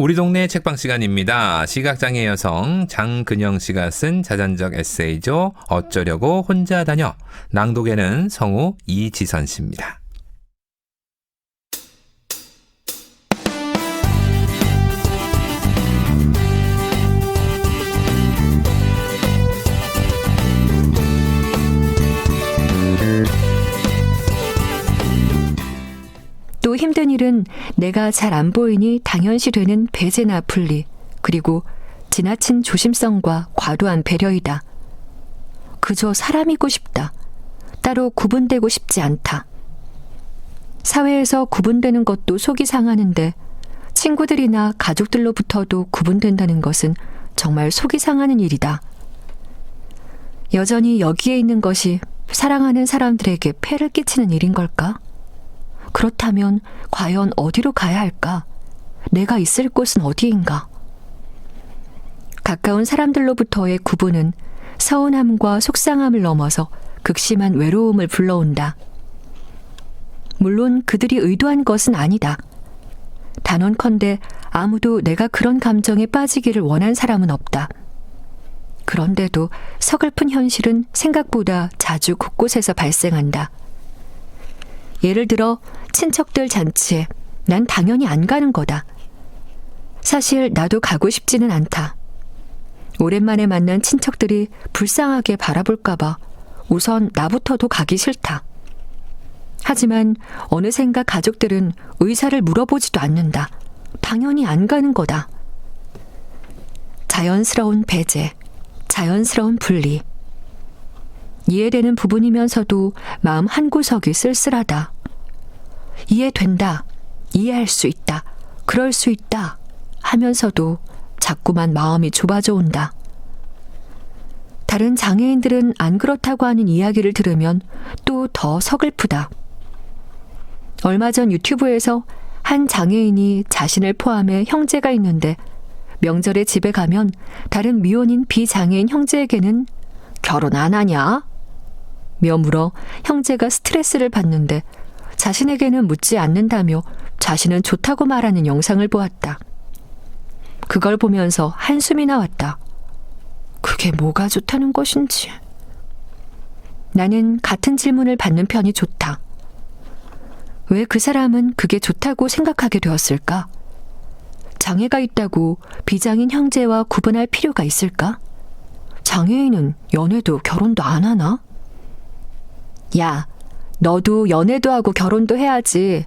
우리 동네 책방 시간입니다. 시각장애 여성 장근영 씨가 쓴 자전적 에세이죠. 어쩌려고 혼자 다녀. 낭독에는 성우 이지선 씨입니다. 또 힘든 일은 내가 잘 안 보이니 당연시되는 배제나 분리, 그리고 지나친 조심성과 과도한 배려이다. 그저 사람이고 싶다. 따로 구분되고 싶지 않다. 사회에서 구분되는 것도 속이 상하는데 친구들이나 가족들로부터도 구분된다는 것은 정말 속이 상하는 일이다. 여전히 여기에 있는 것이 사랑하는 사람들에게 폐를 끼치는 일인 걸까? 그렇다면 과연 어디로 가야 할까? 내가 있을 곳은 어디인가? 가까운 사람들로부터의 구분은 서운함과 속상함을 넘어서 극심한 외로움을 불러온다. 물론 그들이 의도한 것은 아니다. 단언컨대 아무도 내가 그런 감정에 빠지기를 원한 사람은 없다. 그런데도 서글픈 현실은 생각보다 자주 곳곳에서 발생한다. 예를 들어 친척들 잔치에 난 당연히 안 가는 거다. 사실 나도 가고 싶지는 않다. 오랜만에 만난 친척들이 불쌍하게 바라볼까 봐 우선 나부터도 가기 싫다. 하지만 어느샌가 가족들은 의사를 물어보지도 않는다. 당연히 안 가는 거다. 자연스러운 배제, 자연스러운 분리. 이해되는 부분이면서도 마음 한구석이 쓸쓸하다. 이해된다, 이해할 수 있다, 그럴 수 있다 하면서도 자꾸만 마음이 좁아져 온다. 다른 장애인들은 안 그렇다고 하는 이야기를 들으면 또 더 서글프다. 얼마 전 유튜브에서 한 장애인이 자신을 포함해 형제가 있는데 명절에 집에 가면 다른 미혼인 비장애인 형제에게는 결혼 안 하냐? 며 물어 형제가 스트레스를 받는데 자신에게는 묻지 않는다며 자신은 좋다고 말하는 영상을 보았다. 그걸 보면서 한숨이 나왔다. 그게 뭐가 좋다는 것인지. 나는 같은 질문을 받는 편이 좋다. 왜 그 사람은 그게 좋다고 생각하게 되었을까? 장애가 있다고 비장애인 형제와 구분할 필요가 있을까? 장애인은 연애도 결혼도 안 하나? 야, 너도 연애도 하고 결혼도 해야지.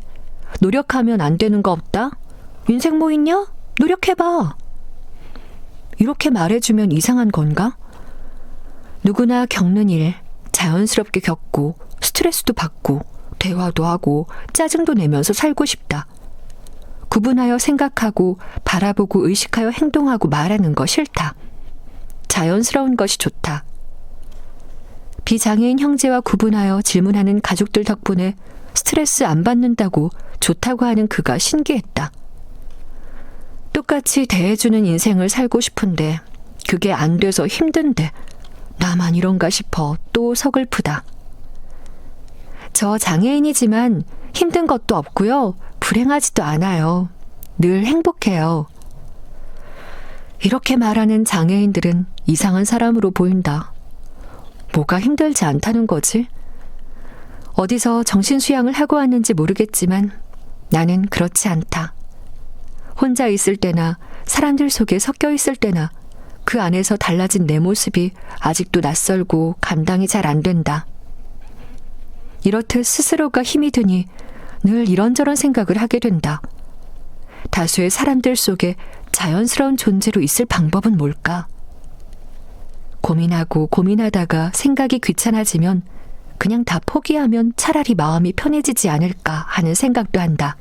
노력하면 안 되는 거 없다? 인생 뭐 있냐? 노력해봐. 이렇게 말해주면 이상한 건가? 누구나 겪는 일, 자연스럽게 겪고 스트레스도 받고 대화도 하고 짜증도 내면서 살고 싶다. 구분하여 생각하고 바라보고 의식하여 행동하고 말하는 거 싫다. 자연스러운 것이 좋다. 비장애인 형제와 구분하여 질문하는 가족들 덕분에 스트레스 안 받는다고 좋다고 하는 그가 신기했다. 똑같이 대해주는 인생을 살고 싶은데 그게 안 돼서 힘든데 나만 이런가 싶어 또 서글프다. 저 장애인이지만 힘든 것도 없고요. 불행하지도 않아요. 늘 행복해요. 이렇게 말하는 장애인들은 이상한 사람으로 보인다. 뭐가 힘들지 않다는 거지? 어디서 정신수양을 하고 왔는지 모르겠지만 나는 그렇지 않다. 혼자 있을 때나 사람들 속에 섞여 있을 때나 그 안에서 달라진 내 모습이 아직도 낯설고 감당이 잘 안 된다. 이렇듯 스스로가 힘이 드니 늘 이런저런 생각을 하게 된다. 다수의 사람들 속에 자연스러운 존재로 있을 방법은 뭘까? 고민하고 고민하다가 생각이 귀찮아지면 그냥 다 포기하면 차라리 마음이 편해지지 않을까 하는 생각도 한다.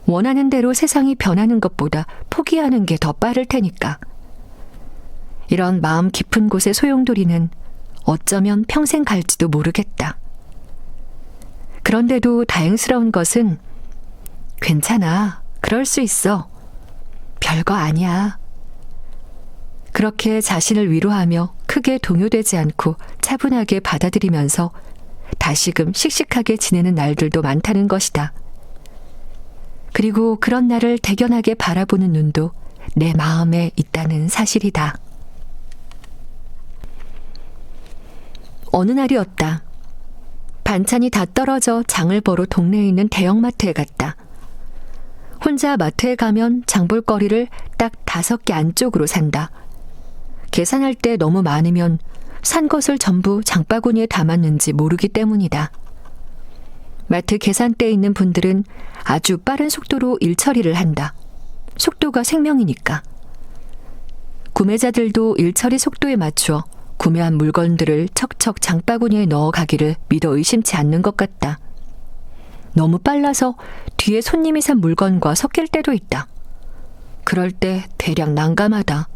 원하는 대로 세상이 변하는 것보다 포기하는 게 더 빠를 테니까. 이런 마음 깊은 곳의 소용돌이는 어쩌면 평생 갈지도 모르겠다. 그런데도 다행스러운 것은 괜찮아, 그럴 수 있어, 별거 아니야. 그렇게 자신을 위로하며 크게 동요되지 않고 차분하게 받아들이면서 다시금 씩씩하게 지내는 날들도 많다는 것이다. 그리고 그런 나를 대견하게 바라보는 눈도 내 마음에 있다는 사실이다. 어느 날이었다. 반찬이 다 떨어져 장을 보러 동네에 있는 대형마트에 갔다. 혼자 마트에 가면 장볼거리를 딱 5개 안쪽으로 산다. 계산할 때 너무 많으면 산 것을 전부 장바구니에 담았는지 모르기 때문이다. 마트 계산대에 있는 분들은 아주 빠른 속도로 일처리를 한다. 속도가 생명이니까. 구매자들도 일처리 속도에 맞추어 구매한 물건들을 척척 장바구니에 넣어가기를 믿어 의심치 않는 것 같다. 너무 빨라서 뒤에 손님이 산 물건과 섞일 때도 있다. 그럴 때 대략 난감하다.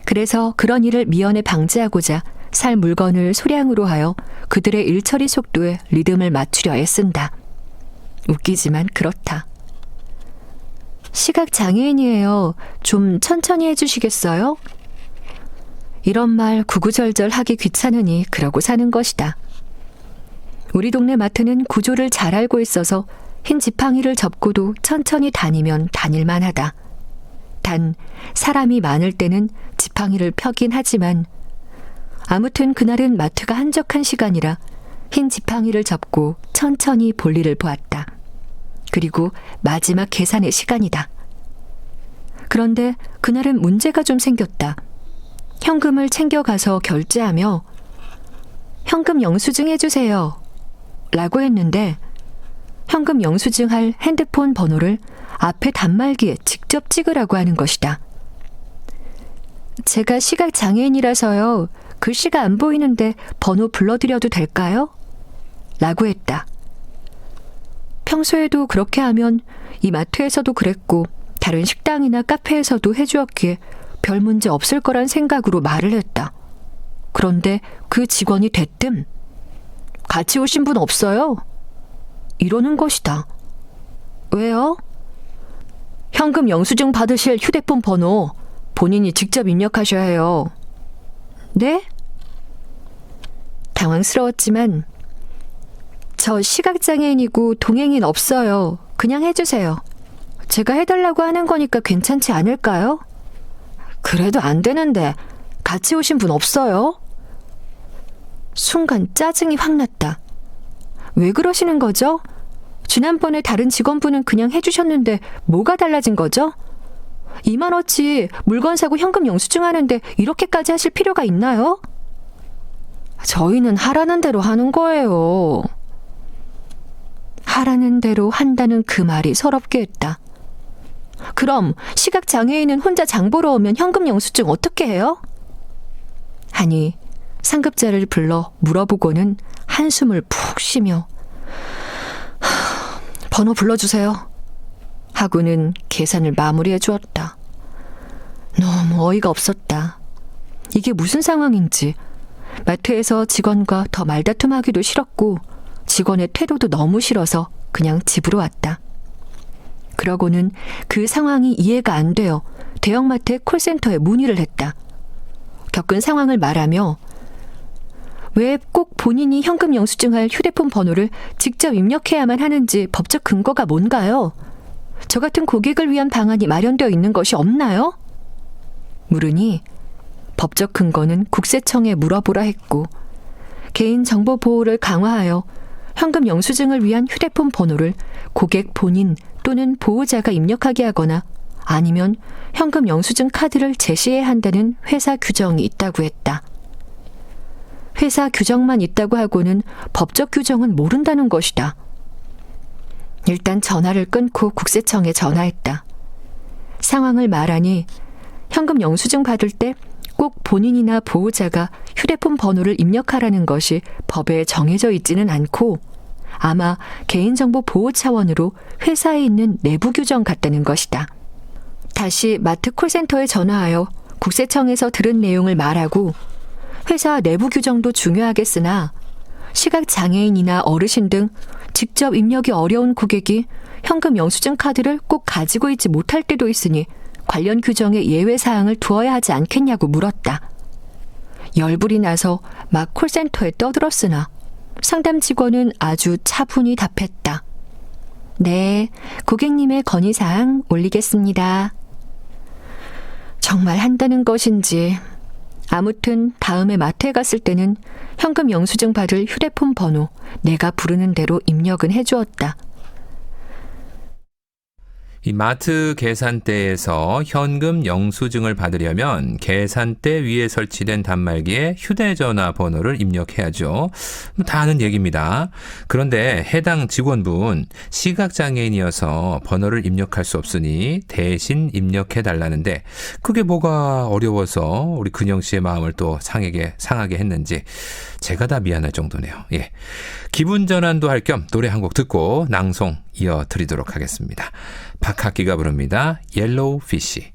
그래서 그런 일을 미연에 방지하고자 살 물건을 소량으로 하여 그들의 일처리 속도에 리듬을 맞추려 애쓴다. 웃기지만 그렇다. 시각장애인이에요. 좀 천천히 해주시겠어요? 이런 말 구구절절 하기 귀찮으니 그러고 사는 것이다. 우리 동네 마트는 구조를 잘 알고 있어서 흰 지팡이를 접고도 천천히 다니면 다닐만 하다. 단 사람이 많을 때는 지팡이를 펴긴 하지만 아무튼 그날은 마트가 한적한 시간이라 흰 지팡이를 접고 천천히 볼일을 보았다. 그리고 마지막 계산의 시간이다. 그런데 그날은 문제가 좀 생겼다. 현금을 챙겨가서 결제하며 현금 영수증 해주세요 라고 했는데 현금 영수증할 핸드폰 번호를 앞에 단말기에 직접 찍으라고 하는 것이다. 제가 시각장애인이라서요. 글씨가 안 보이는데 번호 불러드려도 될까요? 라고 했다. 평소에도 그렇게 하면 이 마트에서도 그랬고 다른 식당이나 카페에서도 해주었기에 별 문제 없을 거란 생각으로 말을 했다. 그런데 그 직원이 대뜸 같이 오신 분 없어요? 이러는 것이다. 왜요? 현금 영수증 받으실 휴대폰 번호 본인이 직접 입력하셔야 해요. 네? 당황스러웠지만 저 시각장애인이고 동행인 없어요. 그냥 해주세요. 제가 해달라고 하는 거니까 괜찮지 않을까요? 그래도 안 되는데 같이 오신 분 없어요? 순간 짜증이 확 났다. 왜 그러시는 거죠? 지난번에 다른 직원분은 그냥 해주셨는데 뭐가 달라진 거죠? 2만원치 물건 사고 현금 영수증 하는데 이렇게까지 하실 필요가 있나요? 저희는 하라는 대로 하는 거예요. 하라는 대로 한다는 그 말이 서럽게 했다. 그럼 시각장애인은 혼자 장 보러 오면 현금 영수증 어떻게 해요? 하니 상급자를 불러 물어보고는 한숨을 푹 쉬며 번호 불러주세요 하고는 계산을 마무리해 주었다. 너무 어이가 없었다. 이게 무슨 상황인지 마트에서 직원과 더 말다툼하기도 싫었고 직원의 태도도 너무 싫어서 그냥 집으로 왔다. 그러고는 그 상황이 이해가 안 되어 대형마트 콜센터에 문의를 했다. 겪은 상황을 말하며 왜 꼭 본인이 현금 영수증할 휴대폰 번호를 직접 입력해야만 하는지 법적 근거가 뭔가요? 저 같은 고객을 위한 방안이 마련되어 있는 것이 없나요? 물으니 법적 근거는 국세청에 물어보라 했고 개인정보 보호를 강화하여 현금 영수증을 위한 휴대폰 번호를 고객 본인 또는 보호자가 입력하게 하거나 아니면 현금 영수증 카드를 제시해야 한다는 회사 규정이 있다고 했다. 회사 규정만 있다고 하고는 법적 규정은 모른다는 것이다. 일단 전화를 끊고 국세청에 전화했다. 상황을 말하니 현금 영수증 받을 때 꼭 본인이나 보호자가 휴대폰 번호를 입력하라는 것이 법에 정해져 있지는 않고 아마 개인정보 보호 차원으로 회사에 있는 내부 규정 같다는 것이다. 다시 마트 콜센터에 전화하여 국세청에서 들은 내용을 말하고 회사 내부 규정도 중요하겠으나 시각장애인이나 어르신 등 직접 입력이 어려운 고객이 현금 영수증 카드를 꼭 가지고 있지 못할 때도 있으니 관련 규정에 예외사항을 두어야 하지 않겠냐고 물었다. 열불이 나서 막 콜센터에 떠들었으나 상담 직원은 아주 차분히 답했다. 네, 고객님의 건의사항 올리겠습니다. 정말 한다는 것인지. 아무튼 다음에 마트에 갔을 때는 현금 영수증 받을 휴대폰 번호 내가 부르는 대로 입력은 해주었다. 이 마트 계산대에서 현금 영수증을 받으려면 계산대 위에 설치된 단말기에 휴대전화 번호를 입력해야죠. 다 아는 얘기입니다. 그런데 해당 직원분 시각장애인이어서 번호를 입력할 수 없으니 대신 입력해달라는데 그게 뭐가 어려워서 우리 근영 씨의 마음을 또 상하게 했는지 제가 다 미안할 정도네요. 예. 기분 전환도 할 겸 노래 한 곡 듣고 낭송 이어드리도록 하겠습니다. 박학기가 부릅니다. 옐로우 피쉬.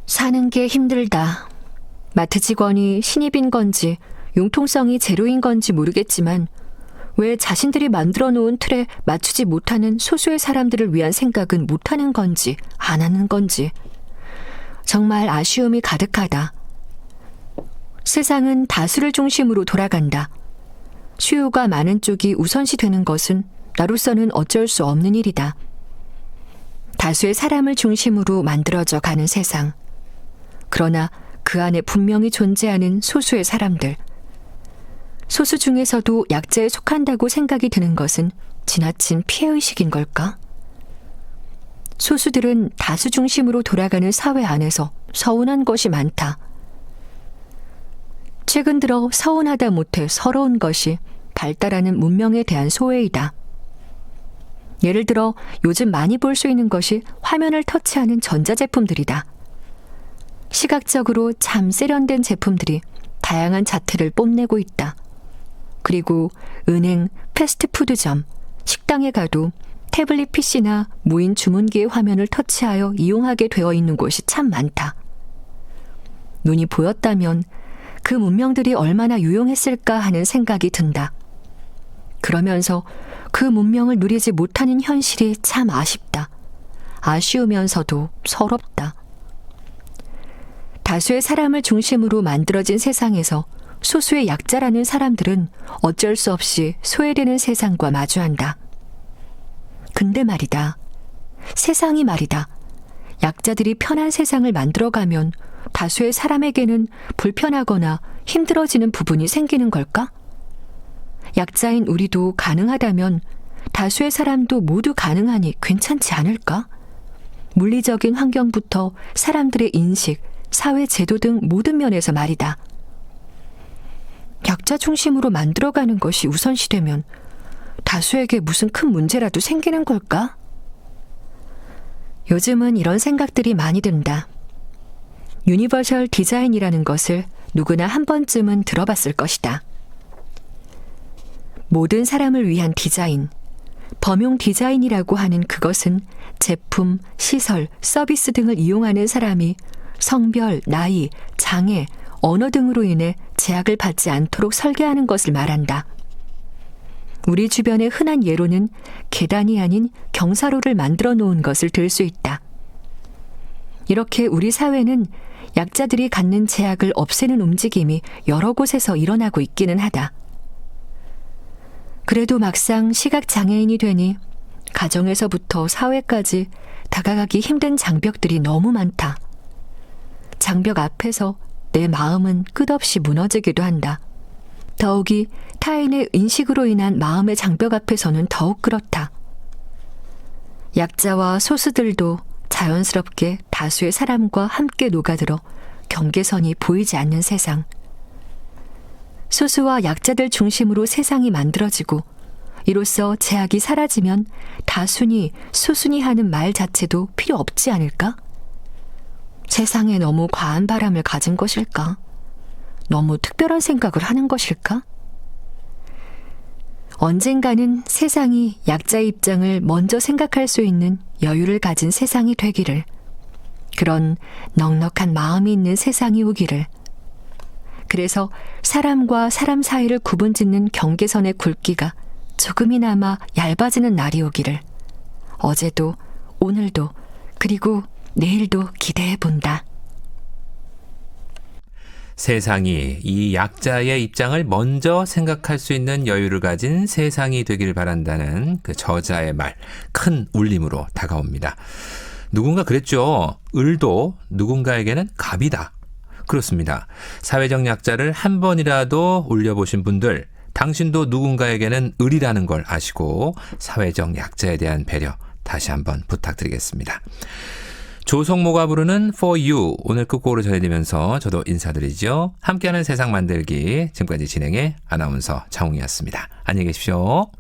사는 게 힘들다. 마트 직원이 신입인 건지 융통성이 제로인 건지 모르겠지만 왜 자신들이 만들어 놓은 틀에 맞추지 못하는 소수의 사람들을 위한 생각은 못하는 건지 안 하는 건지 정말 아쉬움이 가득하다. 세상은 다수를 중심으로 돌아간다. 수요가 많은 쪽이 우선시 되는 것은 나로서는 어쩔 수 없는 일이다. 다수의 사람을 중심으로 만들어져 가는 세상. 그러나 그 안에 분명히 존재하는 소수의 사람들. 소수 중에서도 약자에 속한다고 생각이 드는 것은 지나친 피해의식인 걸까? 소수들은 다수 중심으로 돌아가는 사회 안에서 서운한 것이 많다. 최근 들어 서운하다 못해 서러운 것이 발달하는 문명에 대한 소외이다. 예를 들어 요즘 많이 볼 수 있는 것이 화면을 터치하는 전자제품들이다. 시각적으로 참 세련된 제품들이 다양한 자태를 뽐내고 있다. 그리고 은행, 패스트푸드점, 식당에 가도 태블릿 PC나 무인 주문기의 화면을 터치하여 이용하게 되어 있는 곳이 참 많다. 눈이 보였다면 그 문명들이 얼마나 유용했을까 하는 생각이 든다. 그러면서 그 문명을 누리지 못하는 현실이 참 아쉽다. 아쉬우면서도 서럽다. 다수의 사람을 중심으로 만들어진 세상에서 소수의 약자라는 사람들은 어쩔 수 없이 소외되는 세상과 마주한다. 근데 말이다. 세상이 말이다. 약자들이 편한 세상을 만들어가면 다수의 사람에게는 불편하거나 힘들어지는 부분이 생기는 걸까? 약자인 우리도 가능하다면 다수의 사람도 모두 가능하니 괜찮지 않을까? 물리적인 환경부터 사람들의 인식, 사회 제도 등 모든 면에서 말이다. 약자 중심으로 만들어가는 것이 우선시되면 다수에게 무슨 큰 문제라도 생기는 걸까? 요즘은 이런 생각들이 많이 든다. 유니버셜 디자인이라는 것을 누구나 한 번쯤은 들어봤을 것이다. 모든 사람을 위한 디자인, 범용 디자인이라고 하는 그것은 제품, 시설, 서비스 등을 이용하는 사람이 성별, 나이, 장애, 언어 등으로 인해 제약을 받지 않도록 설계하는 것을 말한다. 우리 주변의 흔한 예로는 계단이 아닌 경사로를 만들어 놓은 것을 들 수 있다. 이렇게 우리 사회는 약자들이 갖는 제약을 없애는 움직임이 여러 곳에서 일어나고 있기는 하다. 그래도 막상 시각장애인이 되니 가정에서부터 사회까지 다가가기 힘든 장벽들이 너무 많다. 장벽 앞에서 내 마음은 끝없이 무너지기도 한다. 더욱이 타인의 인식으로 인한 마음의 장벽 앞에서는 더욱 그렇다. 약자와 소수들도 자연스럽게 다수의 사람과 함께 녹아들어 경계선이 보이지 않는 세상. 소수와 약자들 중심으로 세상이 만들어지고 이로써 제약이 사라지면 다수니 소수니 하는 말 자체도 필요 없지 않을까? 세상에 너무 과한 바람을 가진 것일까? 너무 특별한 생각을 하는 것일까? 언젠가는 세상이 약자의 입장을 먼저 생각할 수 있는 여유를 가진 세상이 되기를, 그런 넉넉한 마음이 있는 세상이 오기를, 그래서 사람과 사람 사이를 구분짓는 경계선의 굵기가 조금이나마 얇아지는 날이 오기를 어제도 오늘도 그리고 내일도 기대해 본다. 세상이 이 약자의 입장을 먼저 생각할 수 있는 여유를 가진 세상이 되길 바란다는 그 저자의 말, 큰 울림으로 다가옵니다. 누군가 그랬죠. 을도 누군가에게는 갑이다. 그렇습니다. 사회적 약자를 한 번이라도 올려보신 분들, 당신도 누군가에게는 을이라는 걸 아시고 사회적 약자에 대한 배려 다시 한번 부탁드리겠습니다. 조성모가 부르는 For You 오늘 끝곡으로 전해드리면서 저도 인사드리죠. 함께하는 세상 만들기, 지금까지 진행의 아나운서 장웅이었습니다. 안녕히 계십시오.